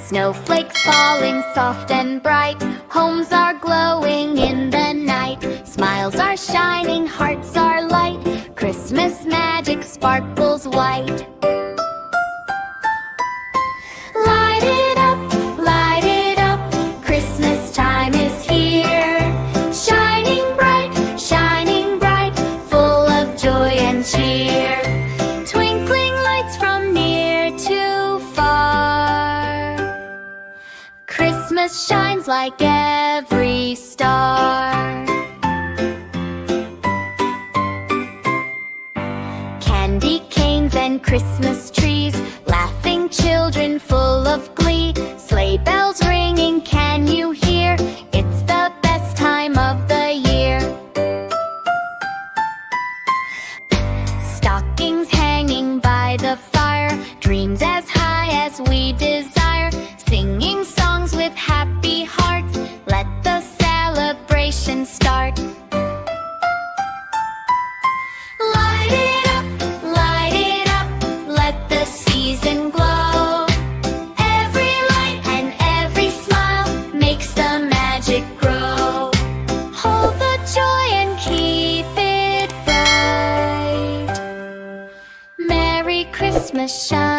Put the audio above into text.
Snowflakes falling soft and bright. Homes are glowing in the night. Smiles are shining, hearts are light. Christmas magic sparkles white. Light it up, Christmas time is here. Shining bright, full of joy and cheer. Twinkling lights from near to far. Christmas shines like every star. Candy canes and Christmas trees, laughing children full of glee. Sleigh bells ringing, can you hear? It's the best time of the year. Stockings hanging by the fire, dreams as high as we desire. Singing songs with happy hearts, let the celebration start. Light it up, let the season glow. Every light and every smile makes the magic grow. Hold the joy and keep it bright. Merry Christmas shine.